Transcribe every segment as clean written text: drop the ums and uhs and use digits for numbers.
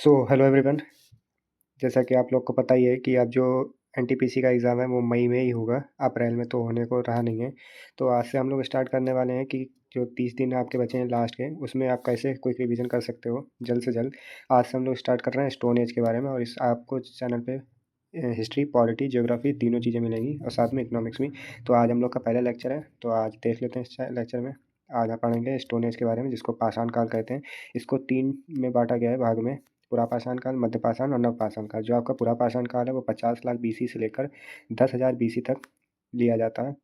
Hello everyone. जैसा कि आप लोग को पता ही है कि अब जो एनटीपीसी का एग्ज़ाम है वो मई में ही होगा, अप्रैल में तो होने को रहा नहीं है। तो आज से हम लोग स्टार्ट करने वाले हैं कि जो 30 दिन आपके बचे हैं लास्ट के, उसमें आप कैसे क्विक रिवीजन कर सकते हो जल्द से जल्द। आज से हम लोग स्टार्ट कर रहे हैं स्टोन एज के बारे में, और इस आपको चैनल पे हिस्ट्री, पॉलिटी, ज्योग्राफी तीनों चीज़ें मिलेंगी और साथ में इकोनॉमिक्स भी। तो आज हम लोग का पहला लेक्चर है, तो आज देख लेते हैं इस लेक्चर में। आज आप पढ़ेंगे स्टोन एज के बारे में, जिसको पाषाण काल कहते हैं। इसको 3 में बाँटा गया है भाग में। पुरापाषाण काल, मध्यपाषाण और नवपाषाण काल। जो आपका पुरापाषाण काल है वो 50 लाख बीसी से लेकर 10,000 बीसी तक लिया जाता है,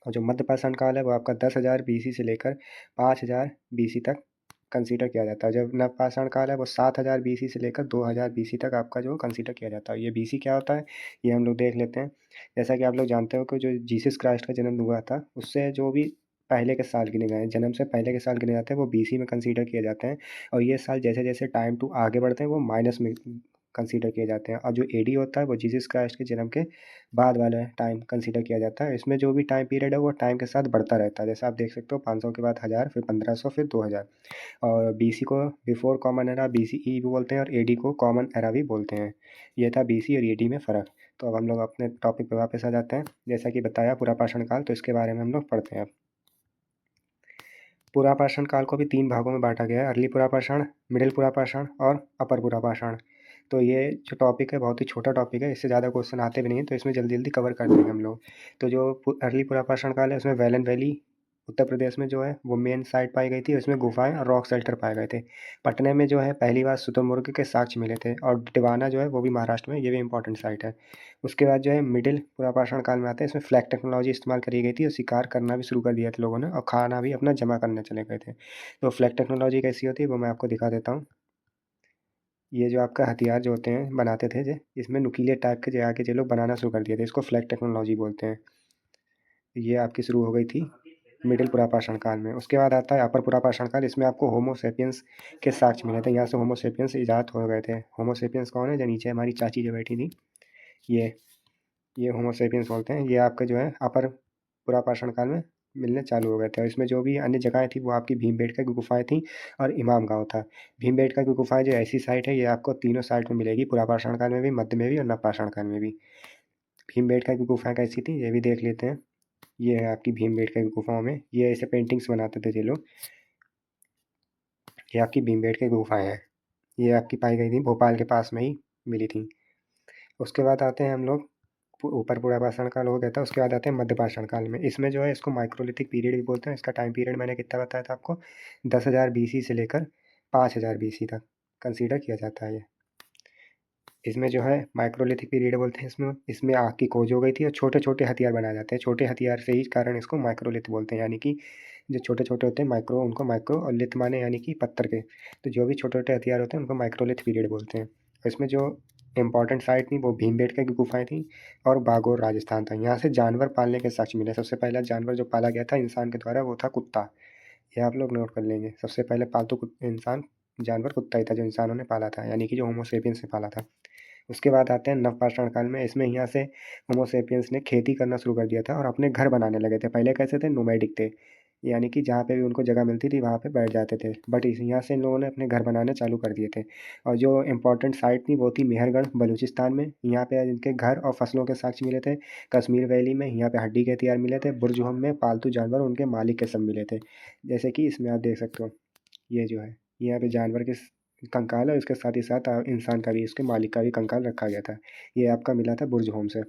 और जो मध्यपाषाण काल है वो आपका 10,000 बीसी से लेकर 5,000 बीसी तक कंसीडर किया जाता है। जब नवपाषाण काल है वो 7,000 बीसी से लेकर 2,000 बीसी तक आपका जो कंसीडर किया जाता है। ये बीसी क्या होता है, ये हम लोग देख लेते हैं। जैसा कि आप लोग जानते हो कि जो जीसस क्राइस्ट का जन्म हुआ था, उससे जो भी पहले के साल गिने गए हैं, जन्म से पहले के साल गिने जाते हैं, वो बीसी में कंसीडर किए जाते हैं। और ये साल जैसे जैसे टाइम टू आगे बढ़ते हैं वो माइनस में कंसीडर किए जाते हैं। और जो एडी होता है वो जीसस क्राइस्ट के जन्म के बाद वाला टाइम कंसीडर किया जाता है। इसमें जो भी टाइम पीरियड है वो टाइम के साथ बढ़ता रहता है। जैसे आप देख सकते हो 500 के बाद 1000, फिर 1500, फिर 2000। और बीसी को बिफोर कॉमन एरा बीसीई भी बोलते हैं, और एडी को कॉमन एरा भी बोलते हैं। ये था बीसी और एडी में फ़र्क। तो अब हम लोग अपने टॉपिक पे वापस आ जाते हैं। जैसा कि बताया पुरापाषाण काल, तो इसके बारे में हम लोग पढ़ते हैं अब। पुरापाषाण काल को भी 3 भागों में बांटा गया है: अर्ली पुरापाषाण, मिडिल पुरापाषाण और अपर पुरापाषाण। तो ये जो टॉपिक है बहुत ही छोटा टॉपिक है, इससे ज़्यादा क्वेश्चन आते भी नहीं हैं, तो इसमें जल्दी जल्दी कवर कर देंगे हम लोग। तो जो अर्ली पुरापाषाण काल है उसमें वेलन वैली उत्तर प्रदेश में जो है वो मेन साइट पाई गई थी। उसमें गुफाएं और रॉक शेल्टर पाए गए थे। पटने में जो है पहली बार शुतुरमुर्ग के साक्ष्य मिले थे, और टिवाना जो है वो भी महाराष्ट्र में, ये भी इंपॉर्टेंट साइट है। उसके बाद जो है मिडिल पुरापाषाण काल में आते हैं। इसमें फ्लैग टेक्नोलॉजी इस्तेमाल करी गई थी, और शिकार करना भी शुरू कर दिया था लोगों ने, और खाना भी अपना जमा करने चले गए थे। तो फ्लैग टेक्नोलॉजी कैसी होती है वो मैं आपको दिखा देता हूँ। ये जो आपका हथियार जो होते हैं बनाते थे जे, इसमें नुकीले टाइप के जो आके जो लोग बनाना शुरू कर दिए थे, इसको फ्लैग टेक्नोलॉजी बोलते हैं। ये आपकी शुरू हो गई थी मिडिल पुरापाषाण काल में। उसके बाद आता है अपर पुरापाषाण काल। इसमें आपको होमो सेपियंस के साक्ष्य मिले थे। यहाँ से होमो सेपियंस ईजाद हो गए थे। होमो सेपियंस कौन है, जो नीचे हमारी चाची जो बैठी थी, ये ये होमो सेपियंस बोलते हैं। ये आपका जो है अपर पुरापाषाण काल में मिलने चालू हो गए थे। और इसमें जो भी अन्य जगहें थी वो आपकी भीमबेटका की गुफाएं थी, और इमाम गांव था। भीमबेटका की गुफाएं जो ऐसी साइट है, ये आपको तीनों साइट में मिलेगी, पुरापाषाण काल में भी, मध्य में भी और नवपाषाण काल में भी। भीमबेटका की गुफाएं कैसी थी ये भी देख लेते हैं। ये है आपकी भीमबेटका की गुफाओं में, ये ऐसे पेंटिंग्स बनाते थे ये लोग। ये आपकी भीमबेटका की गुफाएं हैं। ये आपकी पाई गई थी भोपाल के पास में ही मिली थी। उसके बाद आते हैं हम लोग, ऊपर पुरापाषाण काल हो गया था। उसके बाद आते हैं मध्यपाषाण काल में। इसमें जो है इसको माइक्रोलिथिक पीरियड भी बोलते हैं। इसका टाइम पीरियड मैंने कितना बताया था आपको, 10,000 बीसी से लेकर 5,000 बीसी तक कंसीडर किया जाता है ये। इसमें जो है माइक्रोलिथिक पीरियड बोलते हैं। इसमें इसमें आग की खोज हो गई थी, और छोटे छोटे हथियार बनाए जाते हैं। छोटे हथियार से ही कारण इसको माइक्रोलिथ बोलते हैं, यानी कि जो छोटे छोटे होते हैं माइक्रो, उनको माइक्रो, और लिथ माने यानी कि पत्थर के। तो जो भी छोटे छोटे हथियार होते हैं उनको माइक्रोलिथ पीरियड बोलते हैं। और इसमें जो इंपॉर्टेंट साइट थी वो भीमबेटका की गुफाएं थी, और बागोर राजस्थान था। यहाँ से जानवर पालने के साक्ष्य मिले। सबसे पहला जानवर जो पाला गया था इंसान के द्वारा वो था कुत्ता। ये आप लोग नोट कर लेंगे। सबसे पहले पालतू इंसान जानवर कुत्ता ही था जो इंसानों ने पाला था, यानी कि जो होमोसेपियंस ने पाला था। उसके बाद आते हैं नवपाषाण काल में। इसमें यहाँ से होमोसेपियंस ने खेती करना शुरू कर दिया था, और अपने घर बनाने लगे थे। पहले कैसे थे, नोमैडिक थे, यानी कि जहाँ पे भी उनको जगह मिलती थी वहाँ पे बैठ जाते थे। बट इस यहाँ से इन लोगों ने अपने घर बनाने चालू कर दिए थे। और जो इम्पोर्टेंट साइट थी वो थी मेहरगढ़ बलूचिस्तान में। यहाँ पे इनके घर और फसलों के साक्ष्य मिले थे। कश्मीर वैली में यहाँ पे हड्डी के हथियार मिले थे। बुरजुहम में पालतू जानवर उनके मालिक के सब मिले थे। जैसे कि इसमें आप देख सकते हो, ये जो है यहाँ पे जानवर के कंकाल है, उसके साथ ही साथ इंसान का भी, उसके मालिक का भी कंकाल रखा गया था। ये आपका मिला था बुर्ज होम से।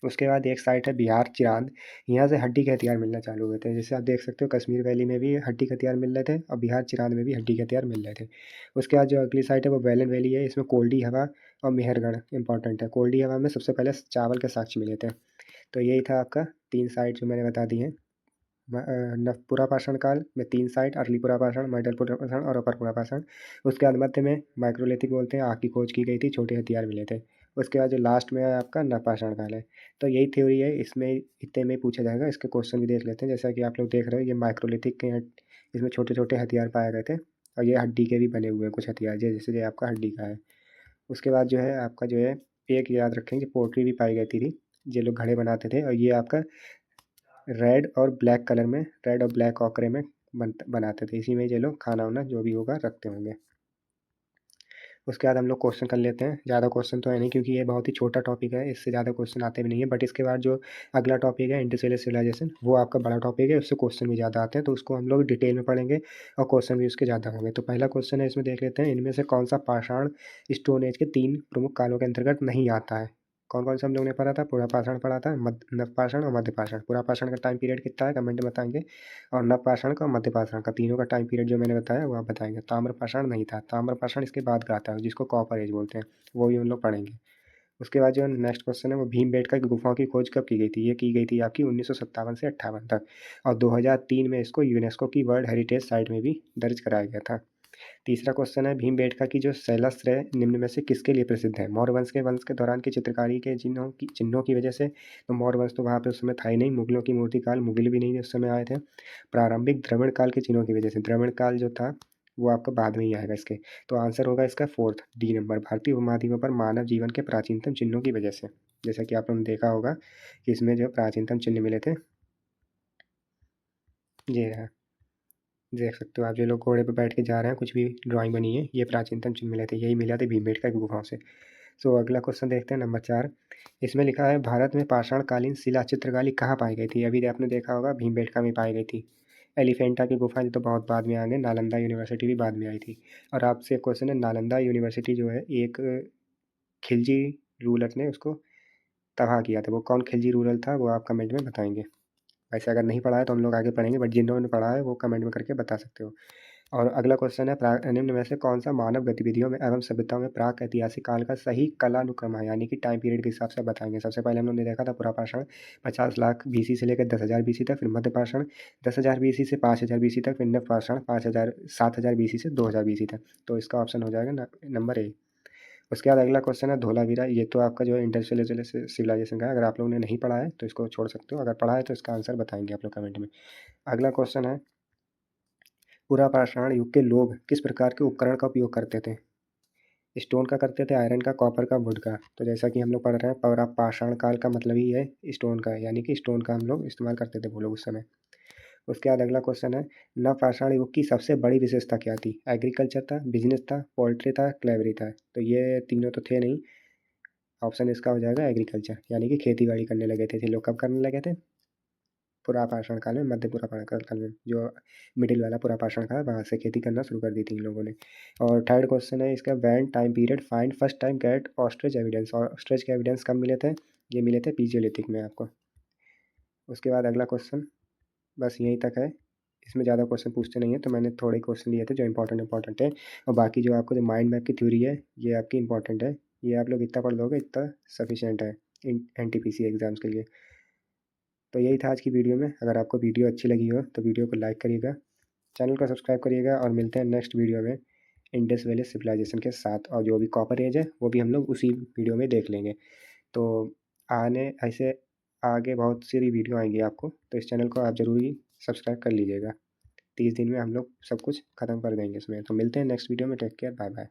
उसके बाद एक साइट है बिहार चिरांद। यहाँ से हड्डी के हथियार मिलना चालू हुए थे। जैसे आप देख सकते हो कश्मीर वैली में भी हड्डी के हथियार मिल रहे थे, और बिहार चिरांद में भी हड्डी के हथियार मिल रहे थे। उसके बाद जो अगली साइट है वो वेलन वैली है। इसमें कोल्डी हवा और मेहरगढ़ इंपॉर्टेंट है। कोल्डी हवा में सबसे पहले चावल के साक्ष्य मिले थे। तो यही था आपका 3 साइट जो मैंने बता दी हैं। पुरापाषाण काल में 3 साइट: अर्ली पुरापाषाण, मिडिल पुरापाषाण और अपर पुरापाषाण। उसके बाद मध्य में माइक्रोलिथिक बोलते हैं, आग की खोज की गई थी, छोटे हथियार मिले थे। उसके बाद जो लास्ट में है आपका नवपाषाण काल है। तो यही थ्योरी है, इसमें इतने में पूछा जाएगा। इसके क्वेश्चन भी देख लेते हैं। जैसा कि आप लोग देख रहे हो, ये माइक्रोलिथिक के इसमें छोटे छोटे हथियार पाए गए थे, और ये हड्डी के भी बने हुए हैं कुछ हथियार, जैसे ये आपका हड्डी का है। उसके बाद जो है आपका जो है, एक याद रखेंगे, पोट्री भी पाई गई थी। ये लोग घड़े बनाते थे, और ये आपका रेड और ब्लैक कलर में, रेड और ब्लैक ऑकरे में बनाते थे। इसी में ये लोग खाना वाना जो भी होगा रखते होंगे। उसके बाद हम लोग क्वेश्चन कर लेते हैं। ज़्यादा क्वेश्चन तो है नहीं क्योंकि ये बहुत ही छोटा टॉपिक है, इससे ज़्यादा क्वेश्चन आते भी नहीं है। बट इसके बाद जो अगला टॉपिक है इंडस सिविलाइजेशन, वो आपका बड़ा टॉपिक है, उससे क्वेश्चन भी ज़्यादा आते हैं, तो उसको हम लोग डिटेल में पढ़ेंगे और क्वेश्चन भी उसके ज़्यादा होंगे। तो पहला क्वेश्चन है, इसमें देख लेते हैं, इनमें से कौन सा पाषाण स्टोन एज के 3 प्रमुख कालों के अंतर्गत नहीं आता है। कौन-कौन सा हम लोगों ने पढ़ा था? पुरापाषाण पढ़ा था, नवपाषाण और मध्यपाषाण। पुरापाषाण का टाइम पीरियड कितना है कमेंट में बताएँगे, और नवपाषाण का और मध्यपाषाण का, तीनों का टाइम पीरियड जो मैंने बताया वो आप बताएँगे। ताम्रपाषाण नहीं था, ताम्रपाषाण इसके बाद का आता है जिसको कॉपर एज बोलते हैं, वो भी हम लोग पढ़ेंगे। उसके बाद जो नेक्स्ट क्वेश्चन है वो भीमबेटका की गुफाओं की खोज कब की गई थी? ये की गई थी आपकी 1957 से 58 तक, और 2003 में इसको यूनेस्को की वर्ल्ड हेरिटेज साइट में भी दर्ज कराया गया था। तीसरा क्वेश्चन है, भीमबेटका की जो शैलश्रय निम्न में से किसके लिए प्रसिद्ध है? मौर्य वंश के दौरान की चित्रकारी के चिन्हों की वजह से। तो मौर्य वंश तो वहाँ पे उस समय था ही नहीं, मुगलों की मूर्तिकाल, मुगल भी नहीं उस समय आए थे। प्रारंभिक द्रविड़ काल के चिन्हों की वजह से, द्रविड़ काल जो था वो आपका बाद में ही आएगा इसके। तो आंसर होगा इसका फोर्थ, डी नंबर, भारतीय उपमहाद्वीप पर मानव जीवन के प्राचीनतम चिन्हों की वजह से। जैसा कि आप लोगों ने देखा होगा कि इसमें जो प्राचीनतम चिन्ह मिले थे, ये है, देख सकते हो आप, जो लोग घोड़े पर बैठ के जा रहे हैं, कुछ भी ड्राइंग बनी है, ये प्राचीनतम चिन्ह मिले थे, यही मिला थे भीमबेटका की गुफाओं से। सो अगला क्वेश्चन देखते हैं, नंबर 4। इसमें लिखा है, भारत में पाषाणकालीन शिला चित्रकारी कहाँ पाई गई थी? अभी आपने देखा होगा भीमबेटका में पाई गई थी। एलिफेंटा की गुफा ये तो बहुत बाद में आ गए, नालंदा यूनिवर्सिटी भी बाद में आई थी। और आपसे एक क्वेश्चन है, नालंदा यूनिवर्सिटी जो है, एक खिलजी रूलर ने उसको तबाह किया था, वो कौन खिलजी रूलर था वो आप कमेंट में बताएंगे। वैसे अगर नहीं पढ़ा है तो हम लोग आगे पढ़ेंगे, बट जिन्होंने पढ़ा है वो कमेंट में करके बता सकते हो। और अगला क्वेश्चन है, निम्न में से कौन सा मानव गतिविधियों में एवं सभ्यताओं में प्राक ऐतिहासिक काल का सही कालानुक्रम है, यानी कि टाइम पीरियड के हिसाब से बताएंगे। सबसे पहले हम लोगों ने देखा था पुरापाषाण 50 लाख बीसी से लेकर 10,000 बीसी तक, फिर मध्यपाषाण 10,000 बीसी से 5,000 बीसी तक, फिर नवपाषाण 5,000 7,000 बीसी से 2,000 बीसी तक। तो इसका ऑप्शन हो जाएगा नंबर ए। उसके बाद अगला क्वेश्चन है, धोलावीरा, ये तो आपका जो है इंडस्ट्रियल सिविलाइजेशन का है, अगर आप लोगों ने नहीं पढ़ा है तो इसको छोड़ सकते हो, अगर पढ़ा है तो इसका आंसर बताएंगे आप लोग कमेंट में। अगला क्वेश्चन है, पुरापाषाण युग के लोग किस प्रकार के उपकरण का उपयोग करते थे? स्टोन का करते थे, आयरन का, कॉपर का, वुड का। तो जैसा कि हम लोग पढ़ रहे हैं, पुरापाषाण काल का मतलब ही है स्टोन का, यानी कि स्टोन का हम लोग इस्तेमाल करते थे वो लोग उस समय। उसके बाद अगला क्वेश्चन है, नवपाषाण युग की सबसे बड़ी विशेषता क्या थी? एग्रीकल्चर था, बिजनेस था, पोल्ट्री था, क्लेवरी था। तो ये तीनों तो थे नहीं, ऑप्शन इसका हो जाएगा एग्रीकल्चर, यानी कि खेती बाड़ी करने लगे थे। लोग कब करने लगे थे? पुरापाषाण काल में, मध्य पुरापाषाण काल में, जो मिडिल वाला पुरापाषाण काल, वहाँ से खेती करना शुरू कर दी थी इन लोगों ने। और थर्ड क्वेश्चन है इसका, when time period find first time get ostrich evidence, और ऑस्ट्रिच के एविडेंस कब मिले थे? ये मिले थे पीजियोलिथिक में आपको। उसके बाद अगला क्वेश्चन, बस यहीं तक है, इसमें ज़्यादा क्वेश्चन पूछते नहीं है, तो मैंने थोड़े क्वेश्चन लिए थे जो इंपॉर्टेंट है, और बाकी जो आपको जो माइंड मैप की थ्योरी है ये आपकी इंपॉर्टेंट है, ये आप लोग इतना पढ़ लोगे इतना सफिशिएंट है एनटीपीसी एग्जाम्स के लिए। तो यही था आज की वीडियो में। अगर आपको वीडियो अच्छी लगी हो तो वीडियो को लाइक करिएगा, चैनल को सब्सक्राइब करिएगा, और मिलते हैं नेक्स्ट वीडियो में इंडस वैली सिविलाइजेशन के साथ, और जो भी कॉपर एज है वो भी हम लोग उसी वीडियो में देख लेंगे। तो आने ऐसे आगे बहुत सारी वीडियो आएंगी आपको, तो इस चैनल को आप ज़रूरी सब्सक्राइब कर लीजिएगा। 30 दिन में हम लोग सब कुछ ख़त्म कर देंगे इसमें। तो मिलते हैं नेक्स्ट वीडियो में, टेक केयर, बाय बाय।